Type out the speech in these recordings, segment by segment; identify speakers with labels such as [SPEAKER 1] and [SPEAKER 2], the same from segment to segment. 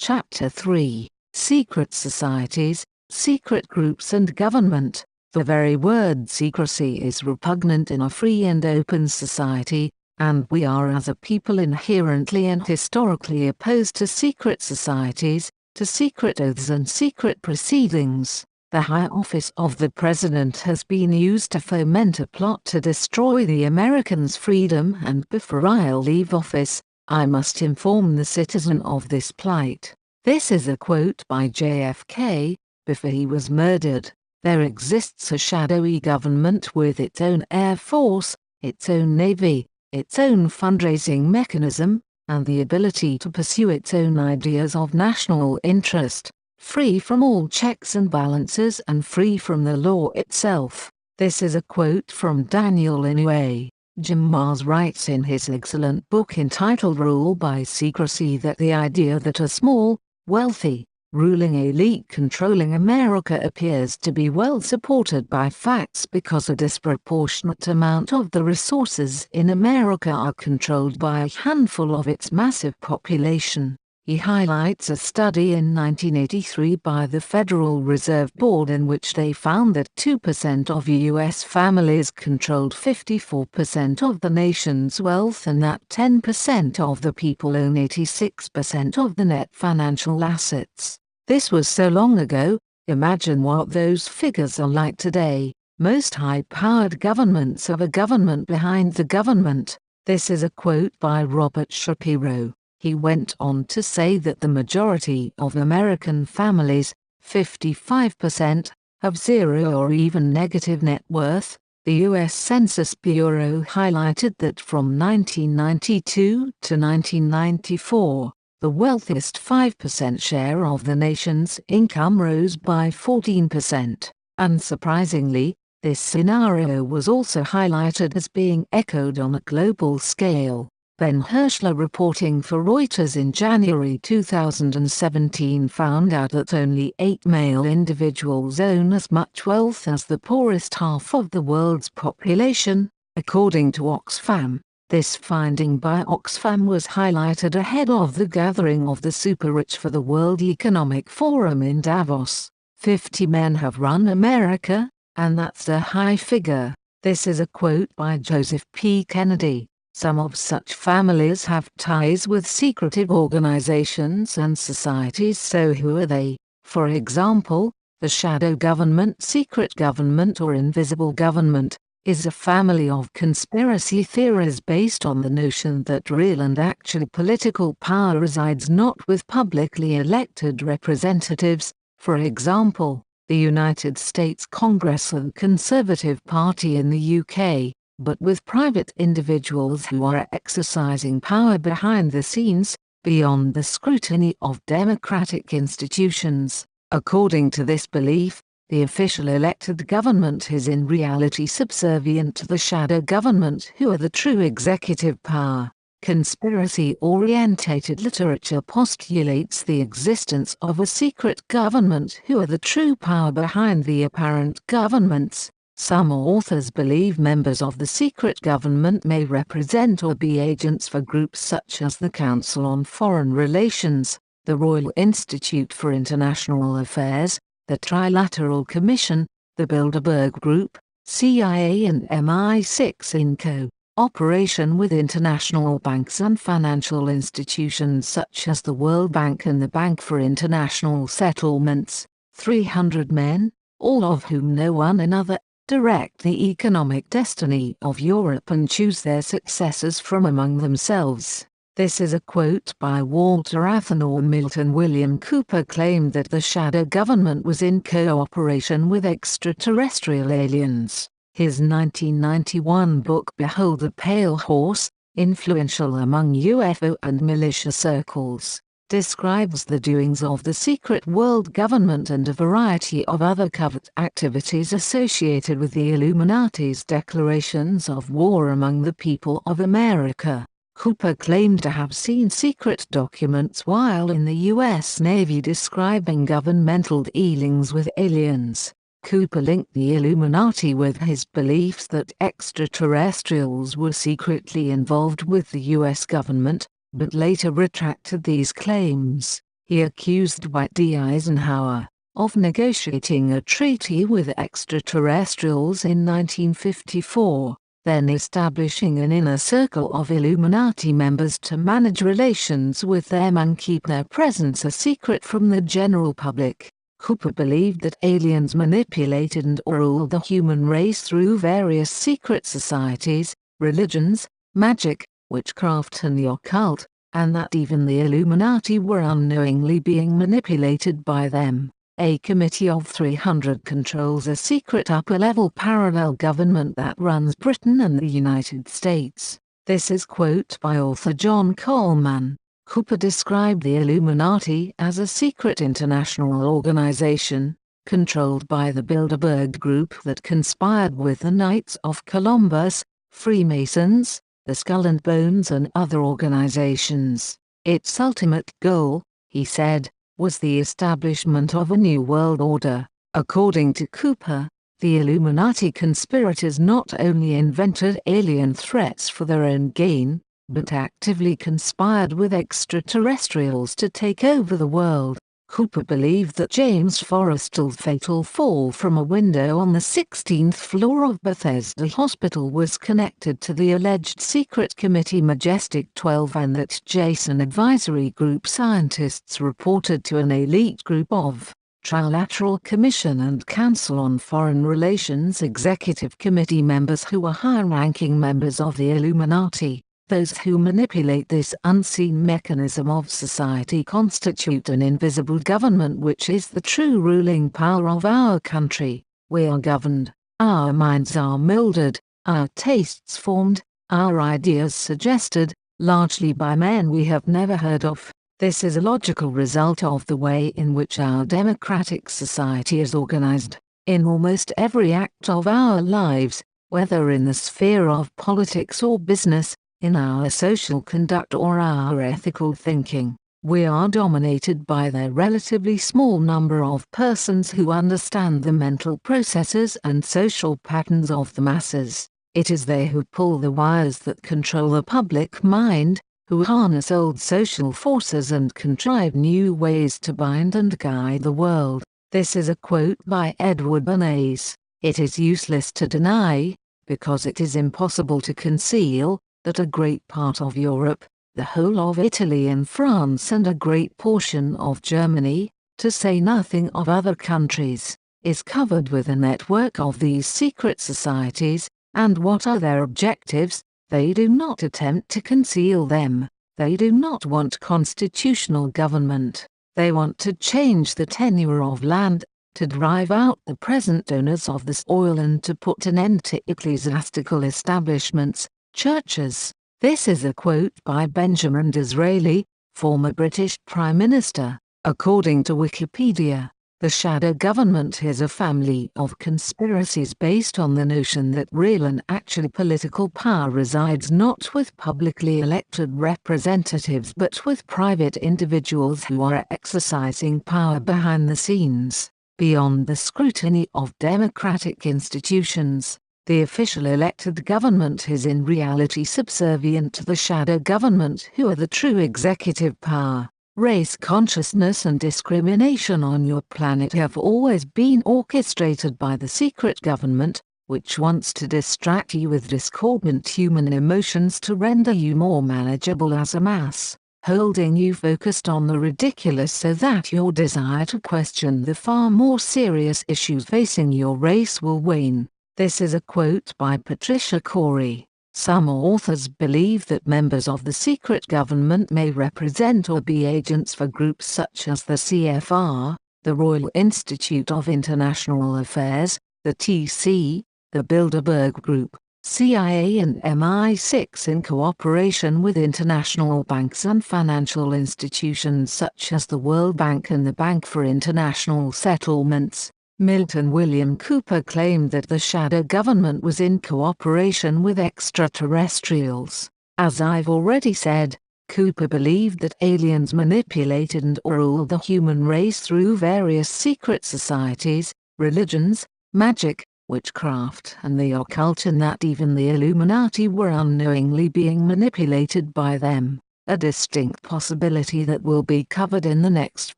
[SPEAKER 1] Chapter 3: Secret Societies, Secret Groups and Government. The very word secrecy is repugnant in a free and open society, and we are as a people inherently and historically opposed to secret societies, to secret oaths and secret proceedings. The high office of the President has been used to foment a plot to destroy the Americans' freedom, and before I leave office, I must inform the citizen of this plight. This is a quote by JFK, before he was murdered. There exists a shadowy government with its own air force, its own navy, its own fundraising mechanism, and the ability to pursue its own ideas of national interest, free from all checks and balances and free from the law itself. This is a quote from Daniel Inouye. Jim Marrs writes in his excellent book entitled Rule by Secrecy that the idea that a small, wealthy, ruling elite controlling America appears to be well supported by facts because a disproportionate amount of the resources in America are controlled by a handful of its massive population. He highlights a study in 1983 by the Federal Reserve Board in which they found that 2% of U.S. families controlled 54% of the nation's wealth and that 10% of the people own 86% of the net financial assets. This was so long ago. Imagine what those figures are like today. Most high-powered governments have a government behind the government. This is a quote by Robert Shapiro. He went on to say that the majority of American families, 55%, have zero or even negative net worth. The U.S. Census Bureau highlighted that from 1992 to 1994, the wealthiest 5% share of the nation's income rose by 14%. Unsurprisingly, this scenario was also highlighted as being echoed on a global scale. Ben Herschler, reporting for Reuters in January 2017, found out that only 8 male individuals own as much wealth as the poorest half of the world's population, according to Oxfam. This finding by Oxfam was highlighted ahead of the gathering of the super-rich for the World Economic Forum in Davos. 50 men have run America, and that's a high figure. This is a quote by Joseph P. Kennedy. Some of such families have ties with secretive organizations and societies, so who are they? For example, the shadow government, secret government or invisible government, is a family of conspiracy theories based on the notion that real and actual political power resides not with publicly elected representatives, for example, the United States Congress or the Conservative Party in the UK, but with private individuals who are exercising power behind the scenes, beyond the scrutiny of democratic institutions. According to this belief, the official elected government is in reality subservient to the shadow government, who are the true executive power. Conspiracy-orientated literature postulates the existence of a secret government who are the true power behind the apparent governments. Some authors believe members of the secret government may represent or be agents for groups such as the Council on Foreign Relations, the Royal Institute for International Affairs, the Trilateral Commission, the Bilderberg Group, CIA and MI6 in co-operation with international banks and financial institutions such as the World Bank and the Bank for International Settlements. 300 men, all of whom know one another, direct the economic destiny of Europe and choose their successors from among themselves. This is a quote by Walter Athenor. Milton William Cooper claimed that the shadow government was in cooperation with extraterrestrial aliens. His 1991 book Behold the Pale Horse, influential among UFO and militia circles, describes the doings of the secret world government and a variety of other covert activities associated with the Illuminati's declarations of war among the people of America. Cooper claimed to have seen secret documents while in the U.S. Navy describing governmental dealings with aliens. Cooper linked the Illuminati with his beliefs that extraterrestrials were secretly involved with the U.S. government, but later retracted these claims.
[SPEAKER 2] He accused Dwight D. Eisenhower of negotiating a treaty with extraterrestrials in 1954, then establishing an inner circle of Illuminati members to manage relations with them and keep their presence a secret from the general public. Cooper believed that aliens manipulated and ruled the human race through various secret societies, religions, magic, witchcraft and the occult, and that even the Illuminati were unknowingly being manipulated by them. A committee of 300 controls a secret upper-level parallel government that runs Britain and the United States. This is quote by author John Coleman. Cooper described the Illuminati as a secret international organization, controlled by the Bilderberg Group that conspired with the Knights of Columbus, Freemasons, the Skull and Bones and other organizations. Its ultimate goal, he said, was the establishment of a new world order. According to Cooper, the Illuminati conspirators not only invented alien threats for their own gain, but actively conspired with extraterrestrials to take over the world. Cooper believed that James Forrestal's fatal fall from a window on the 16th floor of Bethesda Hospital was connected to the alleged secret committee Majestic 12 and that Jason Advisory Group scientists reported to an elite group of Trilateral Commission and Council on Foreign Relations Executive Committee members who were high-ranking members of the Illuminati. Those who manipulate this unseen mechanism of society constitute an invisible government which is the true ruling power of our country. We are governed, our minds are molded, our tastes formed, our ideas suggested, largely by men we have never heard of. This is a logical result of the way in which our democratic society is organized. In almost every act of our lives, whether in the sphere of politics or business, in our social conduct or our ethical thinking, we are dominated by the relatively small number of persons who understand the mental processes and social patterns of the masses. It is they who pull the wires that control the public mind, who harness old social forces and contrive new ways to bind and guide the world. This is a quote by Edward Bernays. It is useless to deny, because it is impossible to conceal, that a great part of Europe, the whole of Italy and France and a great portion of Germany, to say nothing of other countries, is covered with a network of these secret societies. And what are their objectives? They do not attempt to conceal them. They do not want constitutional government. They want to change the tenure of land, to drive out the present owners of this oil and to put an end to ecclesiastical establishments, churches. This is a quote by Benjamin Disraeli, former British Prime Minister. According to Wikipedia, the shadow government is a family of conspiracies based on the notion that real and actual political power resides not with publicly elected representatives but with private individuals who are exercising power behind the scenes, beyond the scrutiny of democratic institutions. The official elected government is in reality subservient to the shadow government who are the true executive power. Race consciousness and discrimination on your planet have always been orchestrated by the secret government, which wants to distract you with discordant human emotions to render you more manageable as a mass, holding you focused on the ridiculous so that your desire to question the far more serious issues facing your race will wane. This is a quote by Patricia Corey. Some authors believe that members of the secret government may represent or be agents for groups such as the CFR, the Royal Institute of International Affairs, the TC, the Bilderberg Group, CIA and MI6 in cooperation with international banks and financial institutions such as the World Bank and the Bank for International Settlements. Milton William Cooper claimed that the shadow government was in cooperation with extraterrestrials. As I've already said, Cooper believed that aliens manipulated and ruled the human race through various secret societies, religions, magic, witchcraft and the occult, and that even the Illuminati were unknowingly being manipulated by them.
[SPEAKER 1] a distinct possibility that will be covered in the next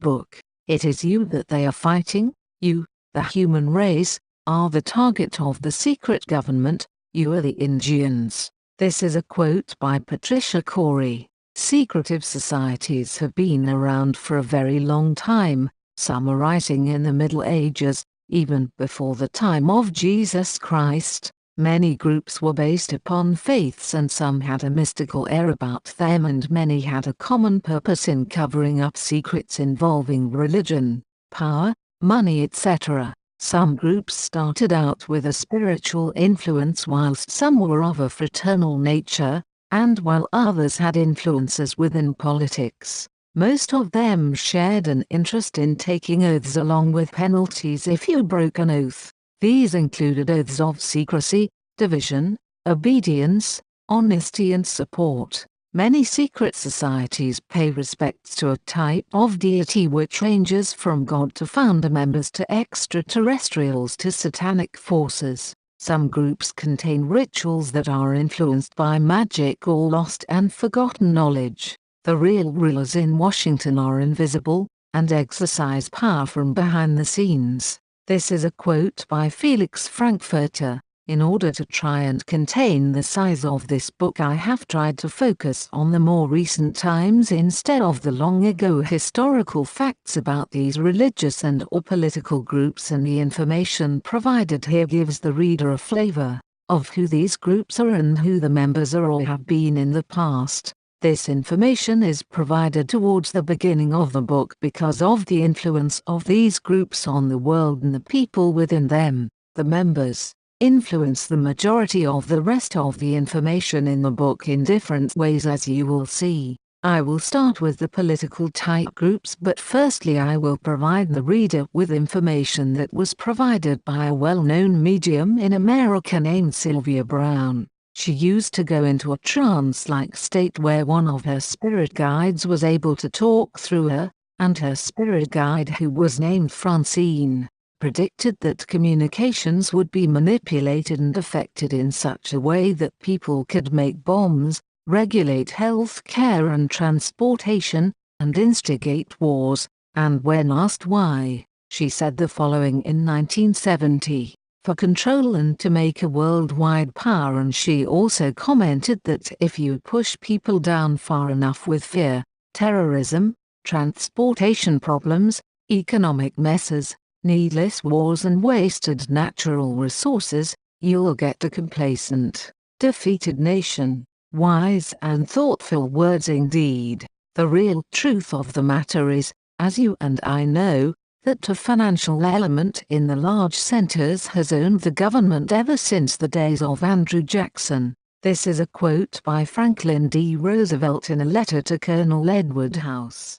[SPEAKER 1] book. It is you that they are fighting. You, the human race, are the target of the secret government. You are the Indians. This is a quote by Patricia Corey. Secretive societies have been around for a very long time, some arising in the Middle Ages, even before the time of Jesus Christ. Many groups were based upon faiths and some had a mystical air about them and many had a common purpose in covering up secrets involving religion, power, money, etc. Some groups started out with a spiritual influence whilst some were of a fraternal nature, and while others had influences within politics. Most of them shared an interest in taking oaths along with penalties if you broke an oath. These included oaths of secrecy, division, obedience, honesty and support. Many secret societies pay respects to a type of deity which ranges from God to founder members to extraterrestrials to satanic forces. Some groups contain rituals that are influenced by magic or lost and forgotten knowledge. The real rulers in Washington are invisible, and exercise power from behind the scenes. This is a quote by Felix Frankfurter. In order to try and contain the size of this book, I have tried to focus on the more recent times instead of the long ago historical facts about these religious and or political groups, and the information provided here gives the reader a flavor of who these groups are and who the members are or have been in the past. This information is provided towards the beginning of the book because of the influence of these groups on the world and the people within them. The members influence the majority of the rest of the information in the book in different ways, as you will see. I will start with the political type groups, but firstly I will provide the reader with information that was provided by a well-known medium in America named Sylvia Brown. She used to go into a trance-like state where one of her spirit guides was able to talk through her, and her spirit guide, who was named Francine, predicted that communications would be manipulated and affected in such a way that people could make bombs, regulate health care and transportation, and instigate wars, and when asked why, she said the following in 1970. For control and to make a worldwide power. And she also commented that if you push people down far enough with fear, terrorism, transportation problems, economic messes, needless wars and wasted natural resources, you'll get a complacent, defeated nation. Wise and thoughtful words indeed. The real truth of the matter is, as you and I know, that a financial element in the large centers has owned the government ever since the days of Andrew Jackson. This is a quote by Franklin D. Roosevelt in a letter to Colonel Edward House.